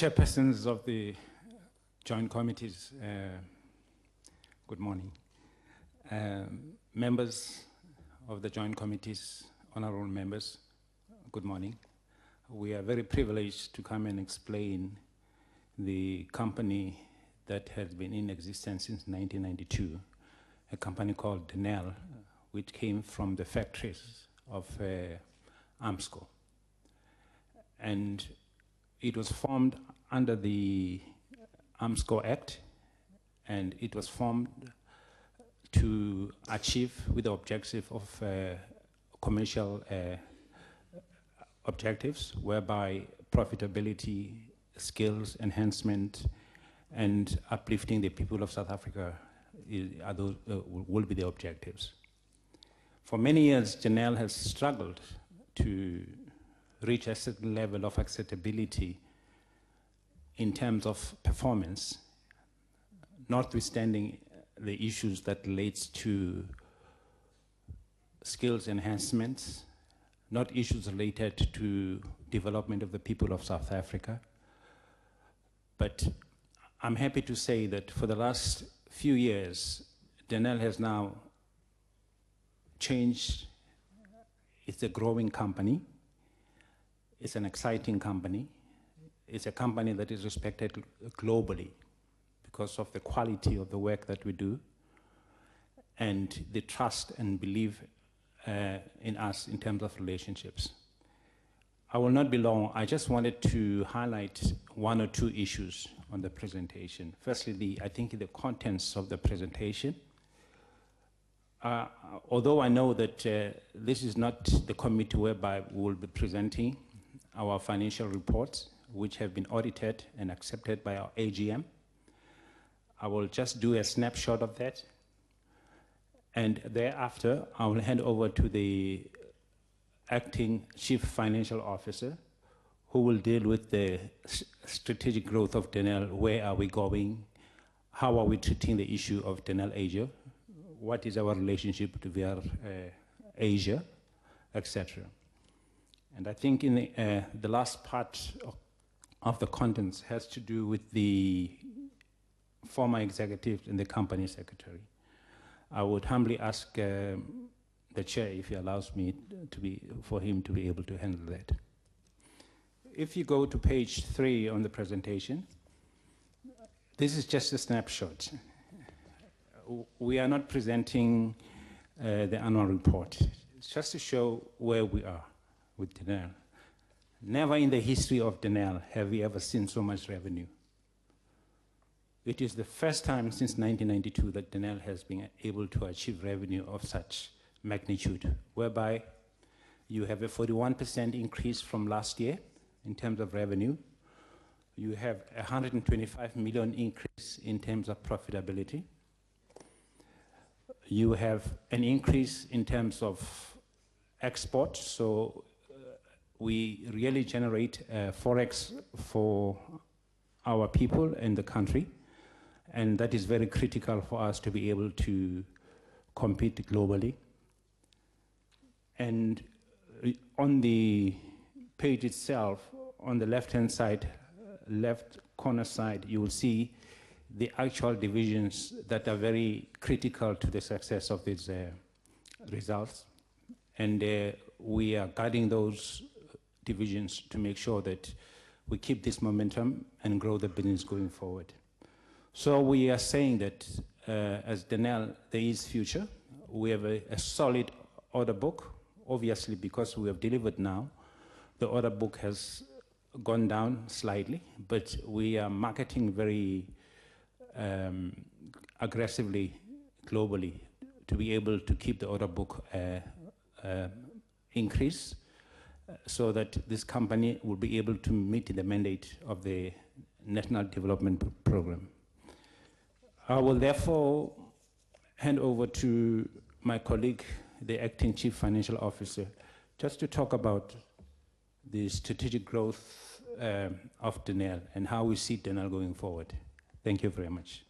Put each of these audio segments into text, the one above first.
Chairpersons of the joint committees, good morning. Members of the joint committees, honorable members, good morning. We are very privileged to come and explain the company that has been in existence since 1992, a company called Denel, which came from the factories of AMSCO. And it was formed under the AMSCO Act, and it was formed to achieve with the objective of commercial objectives, whereby profitability, skills enhancement, and uplifting the people of South Africa will be the objectives. For many years, Denel has struggled to reach a certain level of acceptability in terms of performance, notwithstanding the issues that relates to skills enhancements, not issues related to development of the people of South Africa. But I'm happy to say that for the last few years, Denel has now changed. It's a growing company. It's an exciting company. It's a company that is respected globally because of the quality of the work that we do and the trust and belief in us in terms of relationships. I will not be long. I just wanted to highlight one or two issues on the presentation. Firstly, I think the contents of the presentation. Although I know that this is not the committee whereby we will be presenting our financial reports, which have been audited and accepted by our AGM. I will just do a snapshot of that. And thereafter, I will hand over to the acting Chief Financial Officer, who will deal with the strategic growth of Denel. Where are we going? How are we treating the issue of Denel Asia? What is our relationship with Asia, etc. And I think in the last part of the contents has to do with the former executive and the company secretary. I would humbly ask the chair if he allows me for him to be able to handle that. If you go to page 3 on the presentation, this is just a snapshot. We are not presenting the annual report. It's just to show where we are with Denel. Never in the history of Denel have we ever seen so much revenue. It is the first time since 1992 that Denel has been able to achieve revenue of such magnitude, whereby you have a 41% increase from last year in terms of revenue. You have a 125 million increase in terms of profitability. You have an increase in terms of export, so we really generate forex for our people in the country, and that is very critical for us to be able to compete globally. And on the page itself, on the left-hand side, left corner side, you will see the actual divisions that are very critical to the success of these results. And we are guiding those divisions to make sure that we keep this momentum and grow the business going forward. So we are saying that as Denel, there is future. We have a solid order book. Obviously, because we have delivered now, the order book has gone down slightly, but we are marketing very aggressively globally to be able to keep the order book increase so that this company will be able to meet the mandate of the National Development Program. I will therefore hand over to my colleague, the Acting Chief Financial Officer, just to talk about the strategic growth of Denel and how we see Denel going forward. Thank you very much.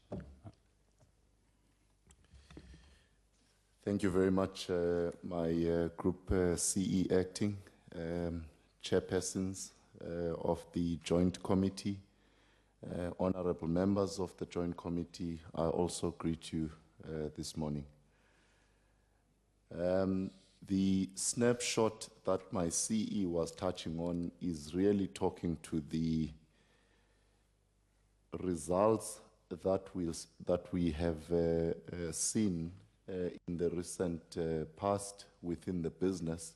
Thank you very much, my Group CE Acting, chairpersons of the Joint Committee, Honorable members of the Joint Committee, I also greet you this morning. The snapshot that my CE was touching on is really talking to the results that we have seen in the recent past within the business,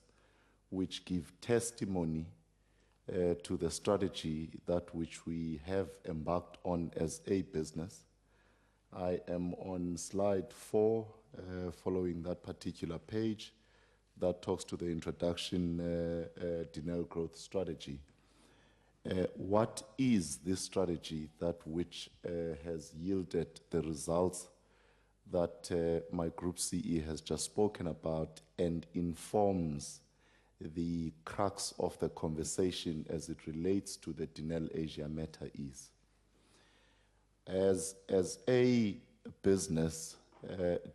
which give testimony to the strategy that which we have embarked on as a business. I am on slide 4, following that particular page that talks to the introduction Denel growth strategy. What is this strategy that which has yielded the results that my Group CE has just spoken about and informs the crux of the conversation as it relates to the Denel Asia matter is? As a business,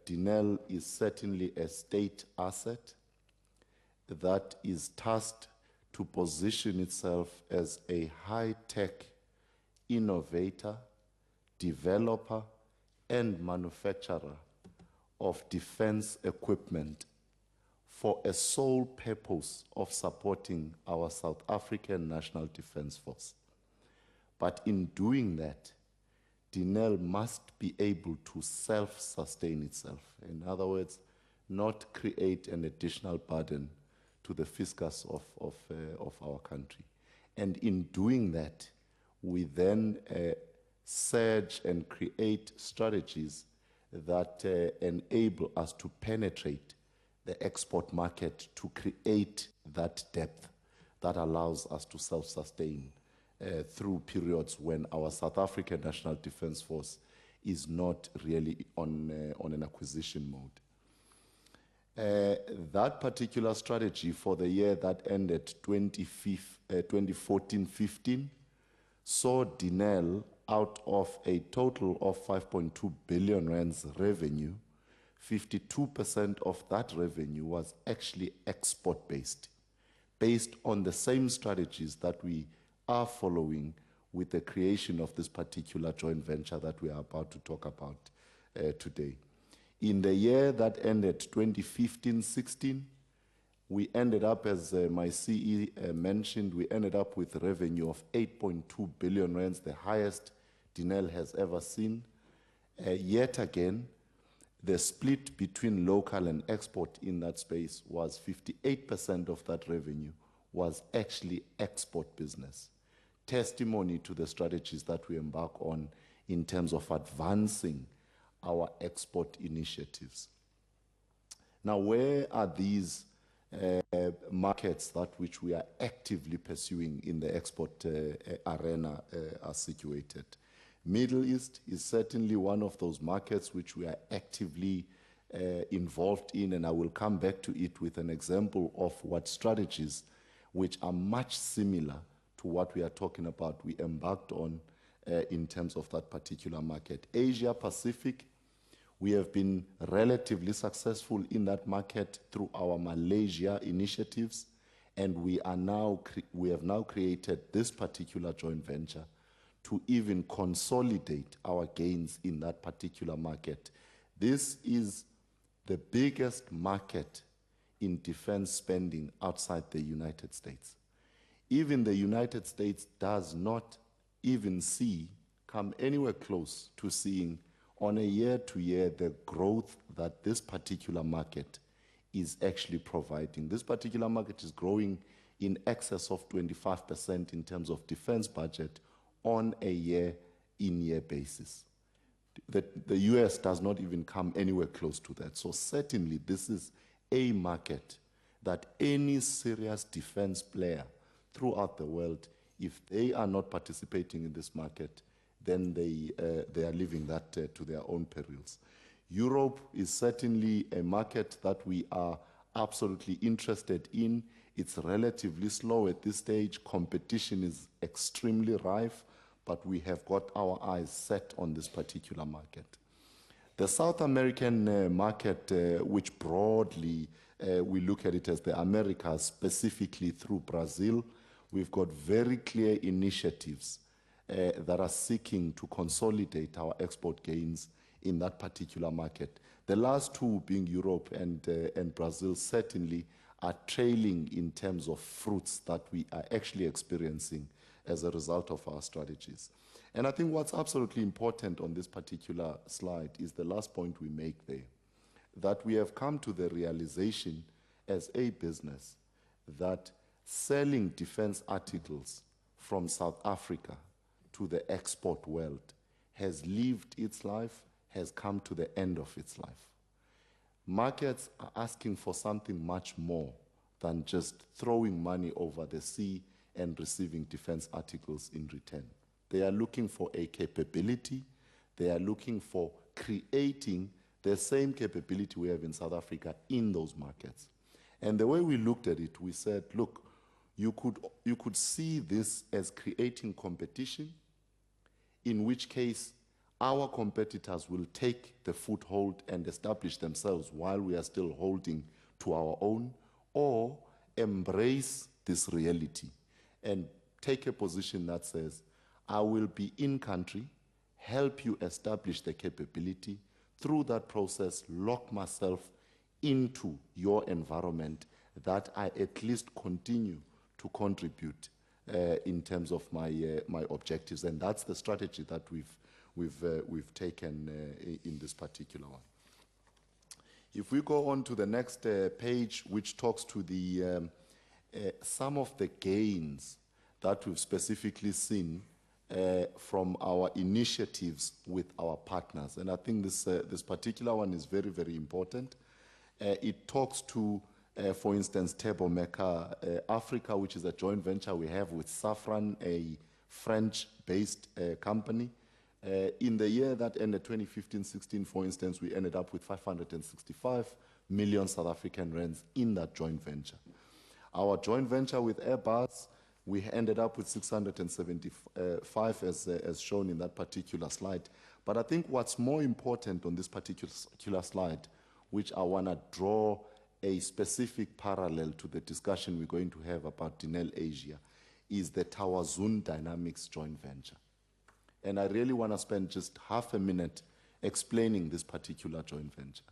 Denel is certainly a state asset that is tasked to position itself as a high-tech innovator, developer, and manufacturer of defense equipment for a sole purpose of supporting our South African National Defence Force. But in doing that, Denel must be able to self-sustain itself. In other words, not create an additional burden to the fiscus of our country. And in doing that, we then surge and create strategies that enable us to penetrate the export market to create that depth that allows us to self-sustain through periods when our South African National Defence Force is not really on an acquisition mode. That particular strategy for the year that ended 2014-15 saw Denel, out of a total of 5.2 billion rands revenue, 52% of that revenue was actually export-based, based on the same strategies that we are following with the creation of this particular joint venture that we are about to talk about today. In the year that ended 2015-16, we ended up, as my CE mentioned, we ended up with a revenue of 8.2 billion rands, the highest Denel has ever seen. Yet again, the split between local and export in that space was 58% of that revenue was actually export business. Testimony to the strategies that we embark on in terms of advancing our export initiatives. Now, where are these markets that which we are actively pursuing in the export arena are situated? Middle East is certainly one of those markets which we are actively involved in, and I will come back to it with an example of what strategies which are much similar to what we are talking about we embarked on in terms of that particular market. Asia Pacific, we have been relatively successful in that market through our Malaysia initiatives, and we have now created this particular joint venture to even consolidate our gains in that particular market. This is the biggest market in defense spending outside the United States. Even the United States does not even come anywhere close to seeing on a year-to-year the growth that this particular market is actually providing. This particular market is growing in excess of 25% in terms of defense budget on a year-in-year basis. The US does not even come anywhere close to that. So certainly this is a market that any serious defense player throughout the world, if they are not participating in this market, then they are leaving that to their own perils. Europe is certainly a market that we are absolutely interested in. It's relatively slow at this stage. Competition is extremely rife, but we have got our eyes set on this particular market. The South American market, which broadly we look at it as the Americas, specifically through Brazil, we've got very clear initiatives that are seeking to consolidate our export gains in that particular market. The last two, being Europe and Brazil, certainly are trailing in terms of fruits that we are actually experiencing as a result of our strategies. And I think what's absolutely important on this particular slide is the last point we make there, that we have come to the realization as a business that selling defense articles from South Africa to the export world has lived its life, has come to the end of its life. Markets are asking for something much more than just throwing money over the sea and receiving defense articles in return. They are looking for a capability. They are looking for creating the same capability we have in South Africa in those markets. And the way we looked at it, we said, look, you could see this as creating competition, in which case our competitors will take the foothold and establish themselves while we are still holding to our own, or embrace this reality and take a position that says, I will be in country, help you establish the capability, through that process lock myself into your environment, that I at least continue to contribute in terms of my objectives. And that's the strategy that we've taken in this particular one. If we go on to the next page, which talks to the some of the gains that we've specifically seen from our initiatives with our partners. And I think this particular one is very, very important. It talks to, for instance, Thermomeka Africa, which is a joint venture we have with Safran, a French-based company. In the year that ended 2015-16, for instance, we ended up with 565 million South African rands in that joint venture. Our joint venture with Airbus, we ended up with 675 as shown in that particular slide. But I think what's more important on this particular slide, which I want to draw a specific parallel to the discussion we're going to have about Denel Asia, is the Tawazun Dynamics joint venture. And I really want to spend just half a minute explaining this particular joint venture.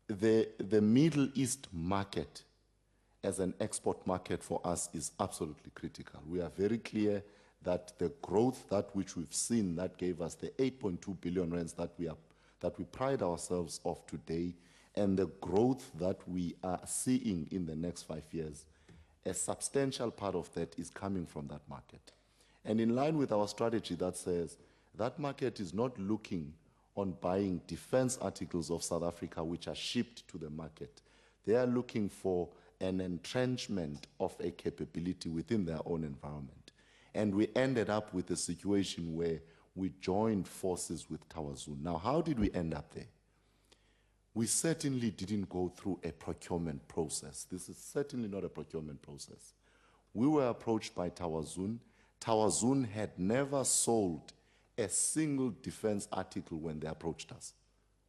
The Middle East market as an export market for us is absolutely critical. We are very clear that the growth that which we've seen that gave us the 8.2 billion rands that we pride ourselves of today, and the growth that we are seeing in the next 5 years, a substantial part of that is coming from that market. And in line with our strategy that says that market is not looking on buying defense articles of South Africa which are shipped to the market. They are looking for an entrenchment of a capability within their own environment. And we ended up with a situation where we joined forces with Tawazun. Now, how did we end up there? We certainly didn't go through a procurement process. This is certainly not a procurement process. We were approached by Tawazun. Tawazun had never sold a single defense article when they approached us.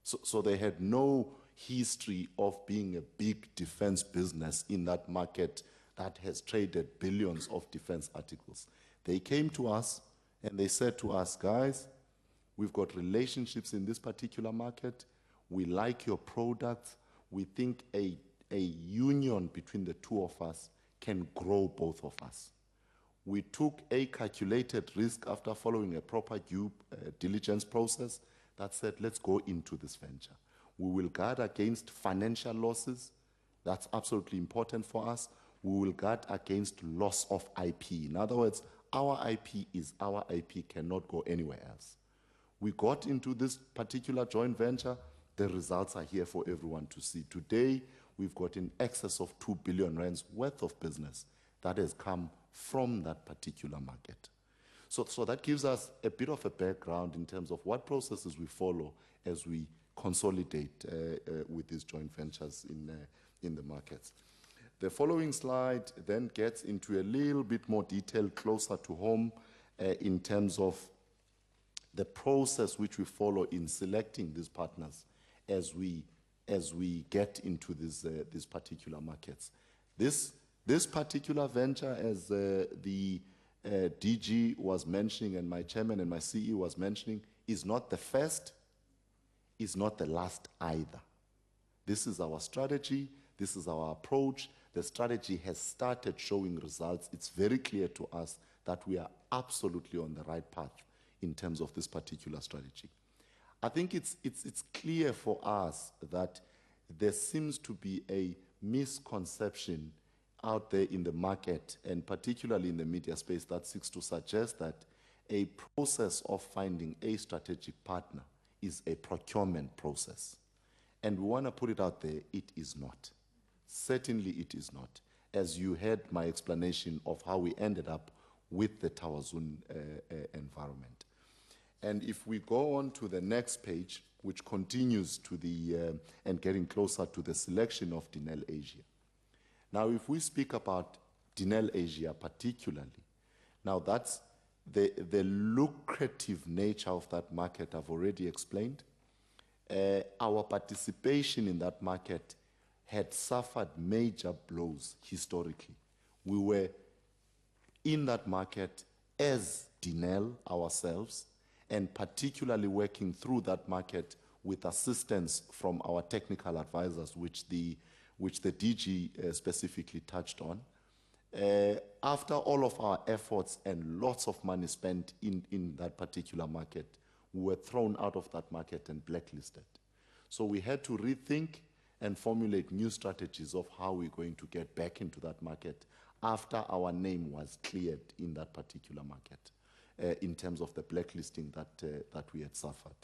So they had no history of being a big defense business in that market that has traded billions of defense articles. They came to us and they said to us, guys, we've got relationships in this particular market. We like your products. We think a union between the two of us can grow both of us. We took a calculated risk after following a proper due diligence process that said, let's go into this venture. We will guard against financial losses. That's absolutely important for us. We will guard against loss of IP. In other words, our IP is our IP, cannot go anywhere else. We got into this particular joint venture. The results are here for everyone to see. Today, we've got in excess of 2 billion rands worth of business that has come from that particular market. So that gives us a bit of a background in terms of what processes we follow as we consolidate with these joint ventures in the markets. The following slide then gets into a little bit more detail closer to home in terms of the process which we follow in selecting these partners as we get into these particular markets. This particular venture, as the DG was mentioning and my chairman and my CEO was mentioning is not the first, is not the last either. This is our strategy, this is our approach. The strategy has started showing results. It's very clear to us that we are absolutely on the right path in terms of this particular strategy. I think it's clear for us that there seems to be a misconception out there in the market, and particularly in the media space, that seeks to suggest that a process of finding a strategic partner is a procurement process. And we want to put it out there, it is not. Certainly it is not. As you heard my explanation of how we ended up with the TAWAZUN environment. And if we go on to the next page, which continues to the, and getting closer to the selection of Denel Asia. Now, if we speak about Denel Asia particularly, now that's the lucrative nature of that market I've already explained. Our participation in that market had suffered major blows historically. We were in that market as Denel ourselves, and particularly working through that market with assistance from our technical advisors, which the DG specifically touched on. After all of our efforts and lots of money spent in that particular market, we were thrown out of that market and blacklisted. So we had to rethink and formulate new strategies of how we're going to get back into that market after our name was cleared in that particular market, in terms of the blacklisting that we had suffered.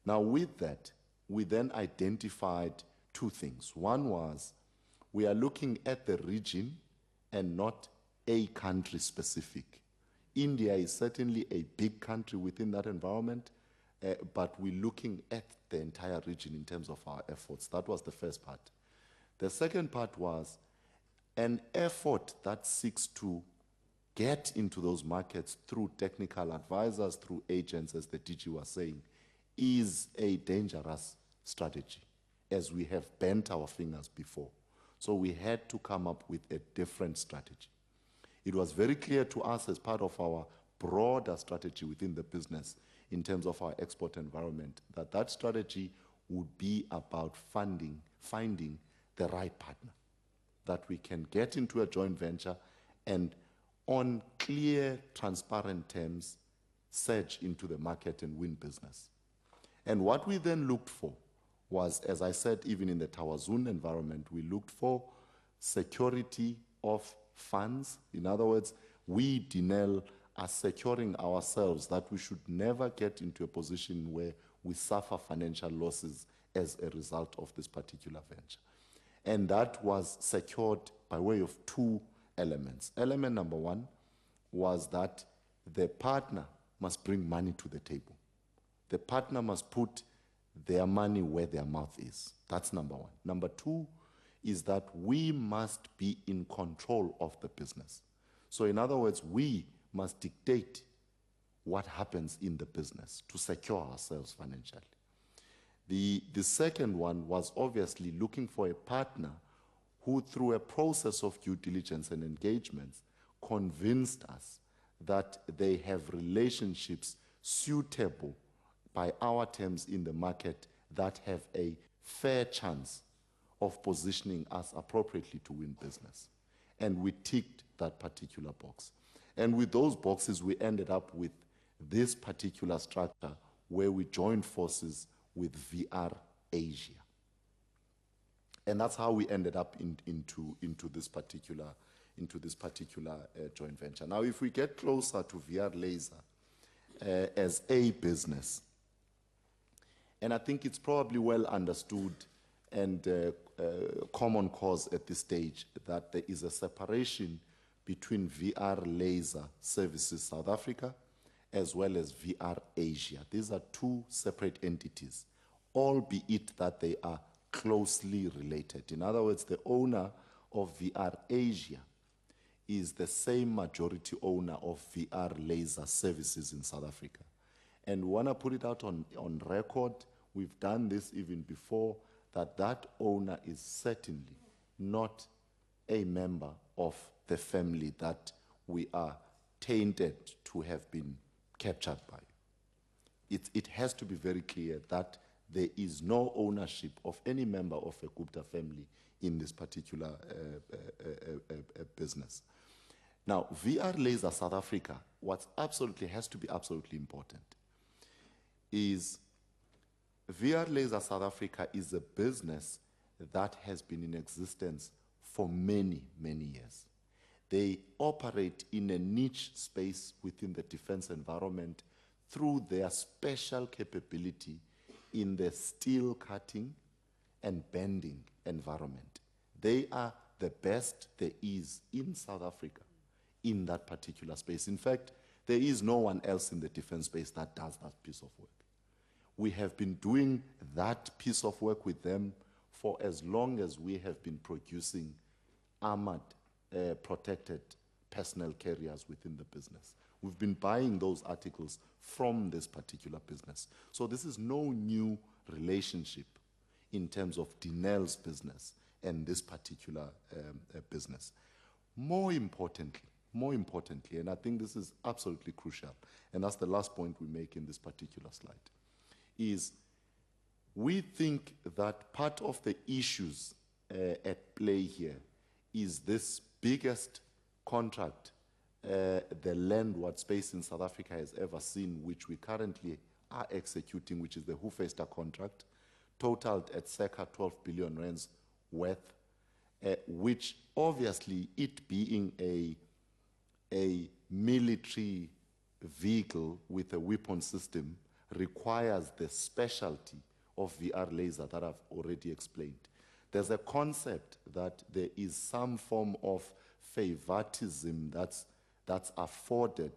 Now with that, we then identified two things. One was, we are looking at the region and not a country specific. India is certainly a big country within that environment, but we're looking at the entire region in terms of our efforts. That was the first part. The second part was an effort that seeks to get into those markets through technical advisors, through agents, as the DG was saying, is a dangerous strategy, as we have bent our fingers before. So we had to come up with a different strategy. It was very clear to us as part of our broader strategy within the business in terms of our export environment, that that strategy would be about finding the right partner, that we can get into a joint venture and on clear, transparent terms, surge into the market and win business. And what we then looked for was, as I said, even in the TAWAZUN environment, we looked for security of funds. In other words, we, Denel, are securing ourselves that we should never get into a position where we suffer financial losses as a result of this particular venture. And that was secured by way of two elements. Element number one was that the partner must bring money to the table. The partner must put their money where their mouth is. That's number one. Number two is that we must be in control of the business. So in other words, we must dictate what happens in the business to secure ourselves financially. The second one was obviously looking for a partner who, through a process of due diligence and engagements, convinced us that they have relationships suitable by our terms in the market that have a fair chance of positioning us appropriately to win business. And we ticked that particular box. And with those boxes, we ended up with this particular structure where we joined forces with VR Asia. And that's how we ended up into this particular joint venture. Now, if we get closer to VR Laser as a business, and I think it's probably well understood and common cause at this stage that there is a separation between VR Laser Services South Africa as well as VR Asia. These are two separate entities, albeit that they are closely related. In other words, the owner of VR Asia is the same majority owner of VR Laser Services in South Africa. And we want to put it out on record, we've done this even before, that owner is certainly not a member of the family that we are tainted to have been captured by. It has to be very clear that there is no ownership of any member of a Gupta family in this particular business. Now, VR Laser South Africa, what has to be absolutely important is VR Laser South Africa is a business that has been in existence for many, many years. They operate in a niche space within the defense environment through their special capability in the steel cutting and bending environment. They are the best there is in South Africa in that particular space. In fact, there is no one else in the defense space that does that piece of work. We have been doing that piece of work with them for as long as we have been producing armored, protected personnel carriers within the business. We've been buying those articles from this particular business. So this is no new relationship in terms of Denel's business and this particular business. More importantly, and I think this is absolutely crucial, and that's the last point we make in this particular slide, is we think that part of the issues at play here is this biggest contract the landward space in South Africa has ever seen, which we currently are executing, which is the Hoefester contract, totaled at circa 12 billion rands worth, which obviously, it being a military vehicle with a weapon system, requires the specialty of VR laser that I've already explained. There's a concept that there is some form of favoritism that's afforded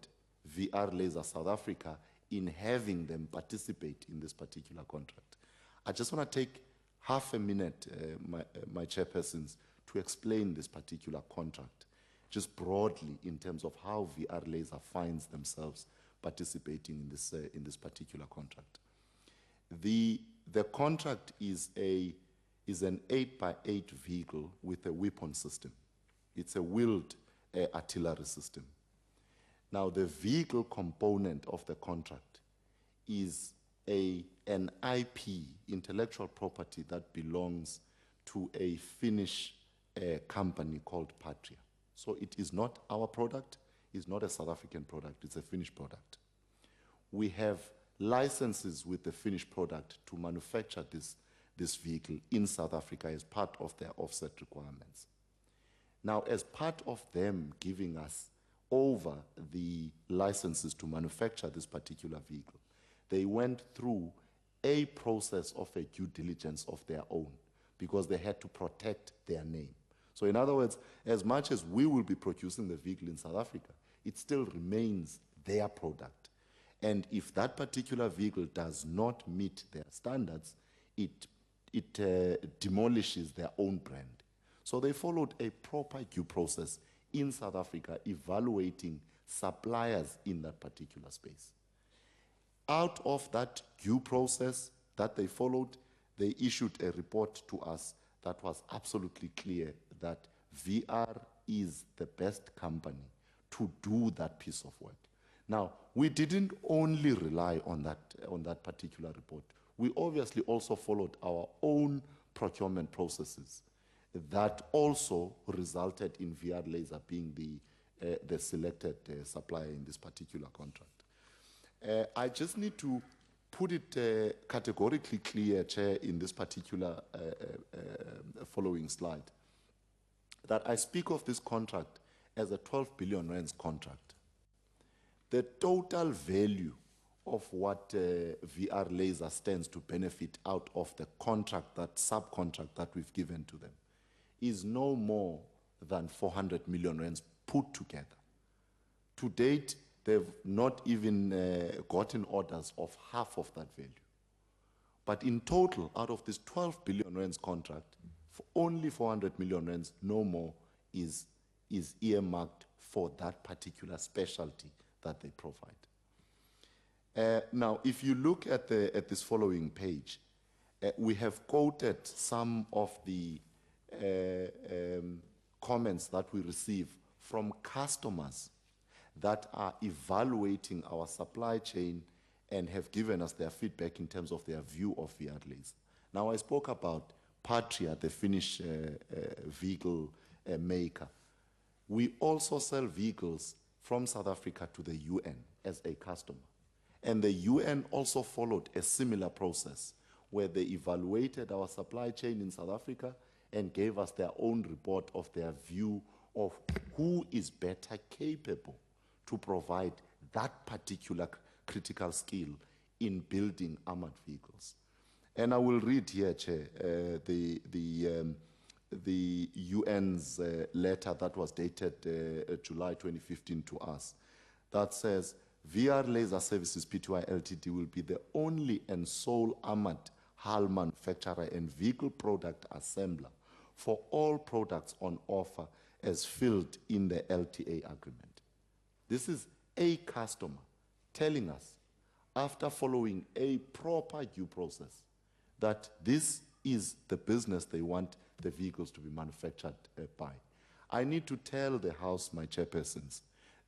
VR Laser South Africa in having them participate in this particular contract. I just want to take half a minute, my chairpersons, to explain this particular contract, just broadly in terms of how VR Laser finds themselves participating in this particular contract. The contract is an 8x8 vehicle with a weapon system. It's a wheeled artillery system. Now, the vehicle component of the contract is an IP, intellectual property, that belongs to a Finnish company called Patria. So it is not our product, it's not a South African product, it's a Finnish product. We have licenses with the Finnish product to manufacture this vehicle in South Africa as part of their offset requirements. Now, as part of them giving us over the licenses to manufacture this particular vehicle, they went through a process of a due diligence of their own because they had to protect their name. So in other words, as much as we will be producing the vehicle in South Africa, it still remains their product. And if that particular vehicle does not meet their standards, it demolishes their own brand. So they followed a proper due process in South Africa, evaluating suppliers in that particular space. Out of that due process that they followed, they issued a report to us that was absolutely clear that VR is the best company to do that piece of work. Now, we didn't only rely on that particular report. We obviously also followed our own procurement processes that also resulted in VR Laser being the selected supplier in this particular contract. I just need to put it categorically clear, Chair, in this particular following slide, that I speak of this contract as a 12 billion rands contract. The total value of what VR Laser stands to benefit out of the contract, that subcontract that we've given to them, is no more than 400 million rands put together. To date, they've not even gotten orders of half of that value. But in total, out of this 12 billion rands contract, for only 400 million rands, no more, is earmarked for that particular specialty that they provide. Now, if you look at this following page, we have quoted some of the comments that we receive from customers that are evaluating our supply chain and have given us their feedback in terms of their view of VR laser. Now, I spoke about Patria, the Finnish vehicle maker. We also sell vehicles from South Africa to the UN as a customer. And the UN also followed a similar process where they evaluated our supply chain in South Africa and gave us their own report of their view of who is better capable to provide that particular critical skill in building armored vehicles. And I will read here, Chair, the UN's letter that was dated July 2015 to us that says, VR Laser Services Pty Ltd will be the only and sole armored hull manufacturer and vehicle product assembler for all products on offer as filled in the LTA agreement. This is a customer telling us, after following a proper due process, that this is the business they want the vehicles to be manufactured by. I need to tell the House, my chairpersons,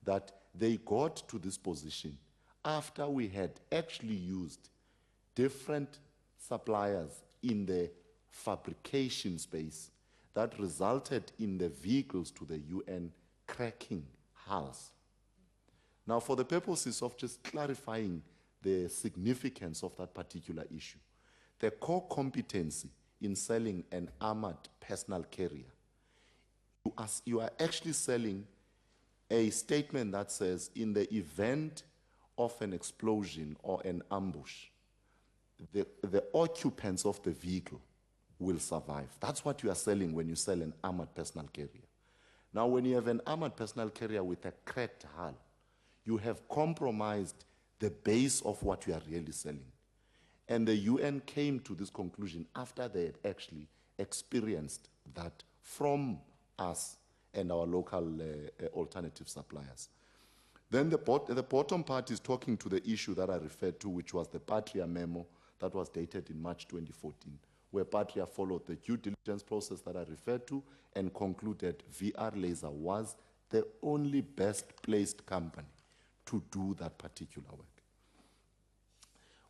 that they got to this position after we had actually used different suppliers in the fabrication space that resulted in the vehicles to the UN cracking hulls. Now, for the purposes of just clarifying the significance of that particular issue, the core competency in selling an armored personal carrier, you are actually selling a statement that says, in the event of an explosion or an ambush, the occupants of the vehicle will survive. That's what you are selling when you sell an armored personal carrier. Now, when you have an armored personal carrier with a cracked hull, you have compromised the base of what you are really selling. And the UN came to this conclusion after they had actually experienced that from us and our local alternative suppliers. Then the bottom part is talking to the issue that I referred to, which was the Patria memo that was dated in March 2014, where Patria followed the due diligence process that I referred to and concluded VR Laser was the only best placed company to do that particular work.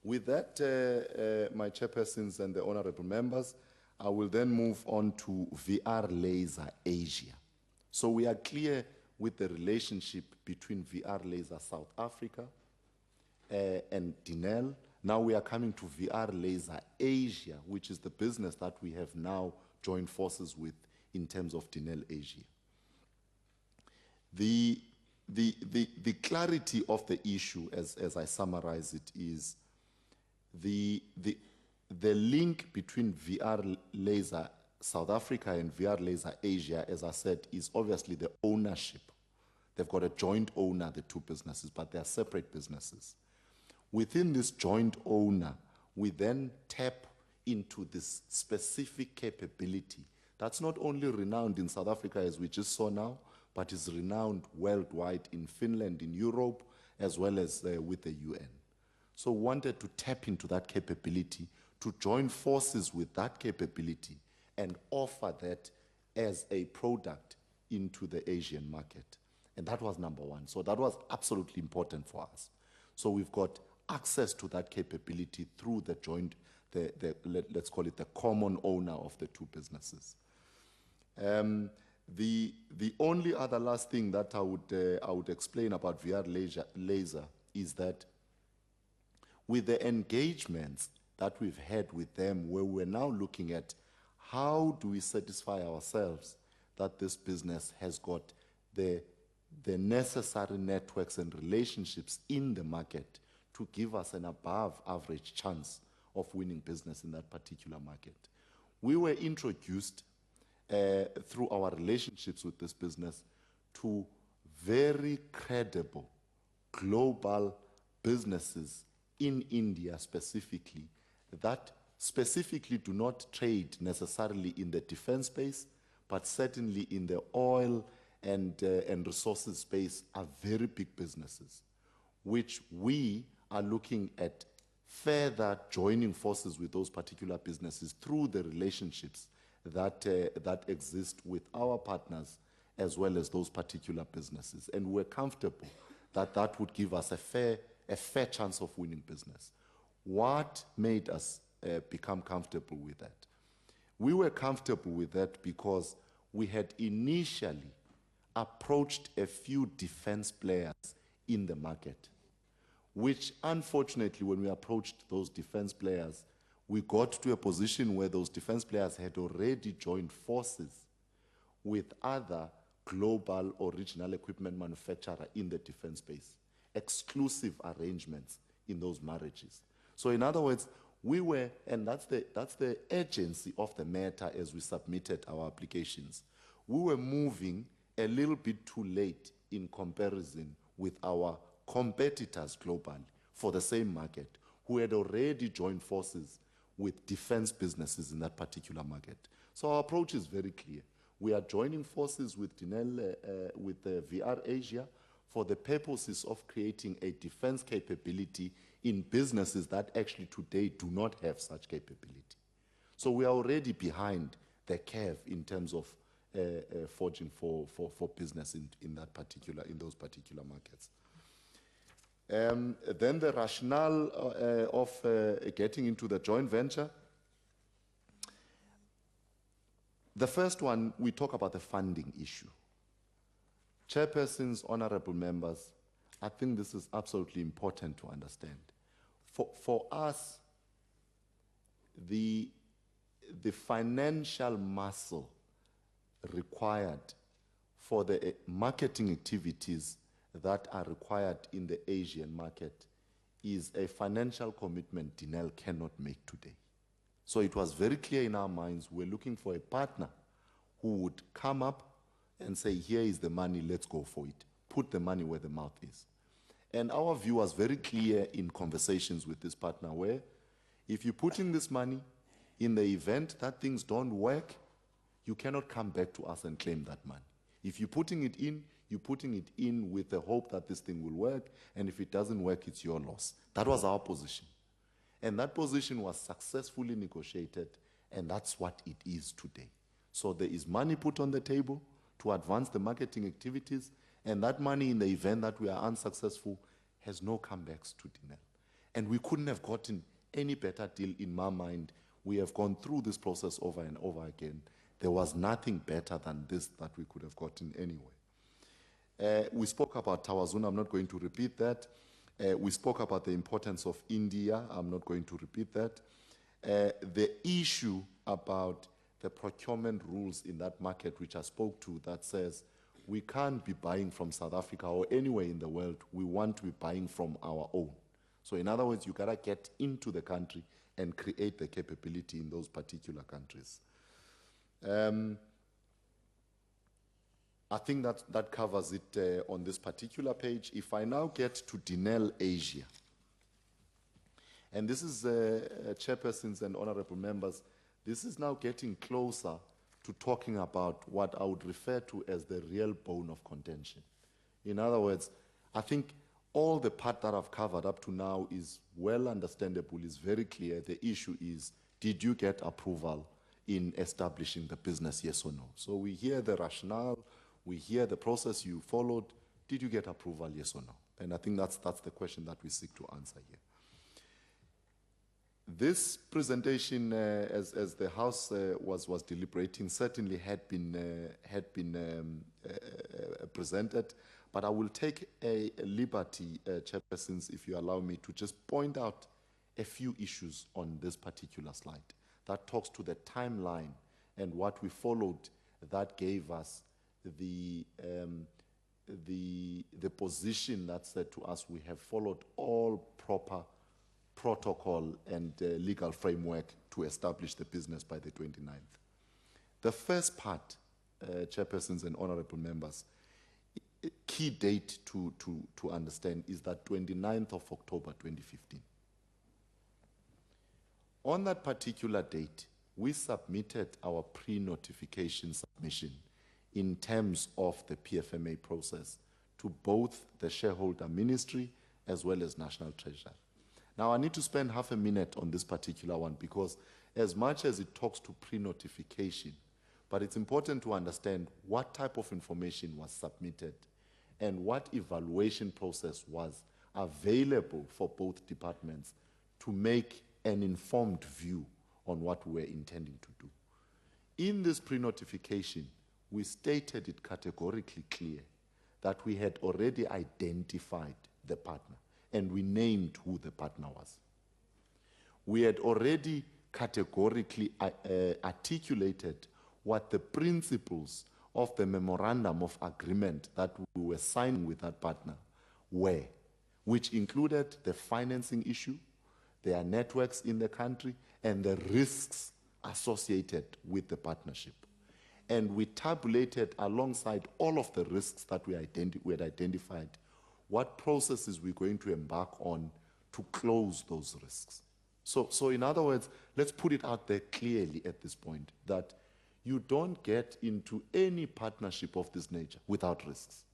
With that, my chairpersons and the honorable members, I will then move on to VR Laser Asia. So we are clear with the relationship between VR Laser South Africa and Denel. Now we are coming to VR Laser Asia, which is the business that we have now joined forces with in terms of Denel Asia. The clarity of the issue, as I summarize it, is the link between VR Laser South Africa and VR Laser Asia, as I said, is obviously the ownership. They've got a joint owner, the two businesses, but they are separate businesses. Within this joint owner, we then tap into this specific capability that's not only renowned in South Africa, as we just saw now, but is renowned worldwide in Finland, in Europe, as well as with the UN. So we wanted to tap into that capability, to join forces with that capability and offer that as a product into the Asian market. And that was number one. So that was absolutely important for us. So we've got access to that capability through the joint, let's call it the common owner of the two businesses. The only other last thing that I would explain about VR Laser is that with the engagements that we've had with them, where we're now looking at how do we satisfy ourselves that this business has got the necessary networks and relationships in the market to give us an above average chance of winning business in that particular market. We were introduced through our relationships with this business to very credible global businesses in India specifically, that specifically do not trade necessarily in the defense space, but certainly in the oil and resources space are very big businesses, which we are looking at further joining forces with those particular businesses through the relationships that exist with our partners as well as those particular businesses. And we're comfortable that that would give us a fair chance of winning business. What made us become comfortable with that? We were comfortable with that because we had initially approached a few defense players in the market, which unfortunately, when we approached those defense players, we got to a position where those defense players had already joined forces with other global or regional equipment manufacturer in the defense space, exclusive arrangements in those marriages. So in other words, we were, and that's the urgency of the matter as we submitted our applications, we were moving a little bit too late in comparison with our competitors globally for the same market, who had already joined forces with defense businesses in that particular market. So our approach is very clear. We are joining forces with Denel, with VR Asia, for the purposes of creating a defense capability in businesses that actually today do not have such capability. So we are already behind the curve in terms of forging for business in those particular markets. Then the rationale of getting into the joint venture. The first one, we talk about the funding issue. Chairpersons, honorable members, I think this is absolutely important to understand. For us, the financial muscle required for the marketing activities that are required in the Asian market is a financial commitment Denel cannot make today. So it was very clear in our minds, we're looking for a partner who would come up and say, here is the money, let's go for it. Put the money where the mouth is. And our view was very clear in conversations with this partner, where if you put in this money, in the event that things don't work, you cannot come back to us and claim that money. If you're putting it in, you're putting it in with the hope that this thing will work, and if it doesn't work, it's your loss. That was our position. And that position was successfully negotiated, and that's what it is today. So there is money put on the table to advance the marketing activities, and that money, in the event that we are unsuccessful, has no comebacks to Denel. And we couldn't have gotten any better deal in my mind. We have gone through this process over and over again. There was nothing better than this that we could have gotten anyway. We spoke about Tawazun. I'm not going to repeat that. We spoke about the importance of India. I'm not going to repeat that. The issue about the procurement rules in that market, which I spoke to, that says we can't be buying from South Africa or anywhere in the world. We want to be buying from our own. So in other words, you gotta get into the country and create the capability in those particular countries. I think that covers it on this particular page. If I now get to Denel Asia, and this is, chairpersons and honorable members, this is now getting closer to talking about what I would refer to as the real bone of contention. In other words, I think all the part that I've covered up to now is well understandable, is very clear. The issue is, did you get approval in establishing the business, yes or no? So we hear the rationale, we hear the process you followed. Did you get approval, yes or no? And I think that's the question that we seek to answer here. This presentation, as the House was deliberating, certainly had been presented, but I will take a liberty, chairpersons, if you allow me, to just point out a few issues on this particular slide that talks to the timeline and what we followed that gave us the position that said to us we have followed all proper protocol and legal framework to establish the business by the 29th. The first part, chairpersons and honorable members, key date to understand is that 29th of October 2015. On that particular date, we submitted our pre-notification submission in terms of the PFMA process to both the shareholder ministry as well as National Treasury. Now, I need to spend half a minute on this particular one because as much as it talks to pre-notification, but it's important to understand what type of information was submitted and what evaluation process was available for both departments to make an informed view on what we were intending to do. In this pre-notification, we stated it categorically clear that we had already identified the partner and we named who the partner was. We had already categorically articulated what the principles of the memorandum of agreement that we were signing with that partner were, which included the financing issue, their networks in the country, and the risks associated with the partnership. And we tabulated alongside all of the risks that we had identified what processes we're going to embark on to close those risks. So in other words, let's put it out there clearly at this point that you don't get into any partnership of this nature without risks.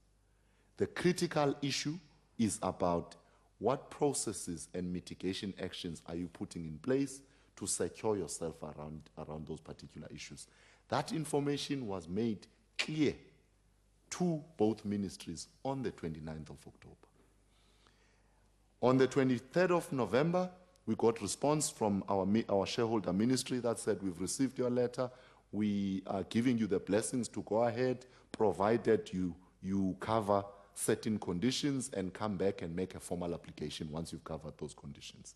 The critical issue is about what processes and mitigation actions are you putting in place to secure yourself around those particular issues. That information was made clear to both ministries on the 29th of October. On the 23rd of November, we got response from our shareholder ministry that said, we've received your letter, we are giving you the blessings to go ahead, provided you cover certain conditions and come back and make a formal application once you've covered those conditions.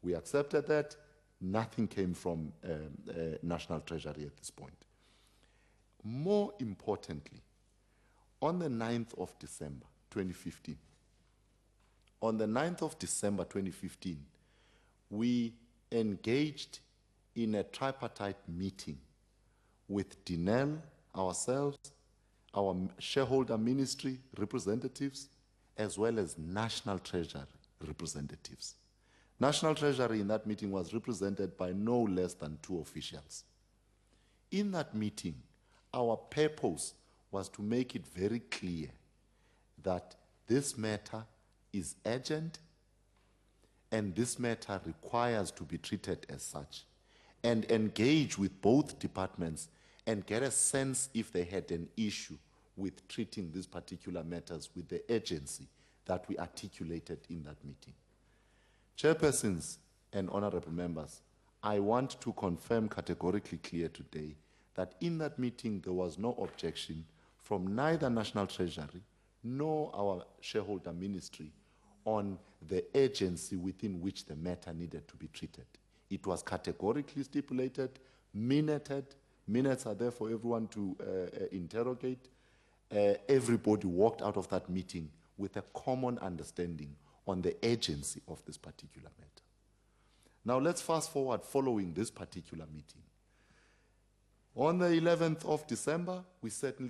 We accepted that. Nothing came from National Treasury at this point. More importantly, on the 9th of December 2015, we engaged in a tripartite meeting with Denel, ourselves, our shareholder ministry representatives, as well as National Treasury representatives. National Treasury in that meeting was represented by no less than 2 officials. In that meeting, our purpose was to make it very clear that this matter is urgent and this matter requires to be treated as such, and engage with both departments and get a sense if they had an issue with treating these particular matters with the urgency that we articulated in that meeting. Chairpersons and honorable members, I want to confirm categorically clear today that in that meeting there was no objection from neither National Treasury nor our shareholder ministry on the urgency within which the matter needed to be treated. It was categorically stipulated, minuted. Minutes are there for everyone to interrogate. Everybody walked out of that meeting with a common understanding on the urgency of this particular matter. Now let's fast forward following this particular meeting. On the 11th of December, we certainly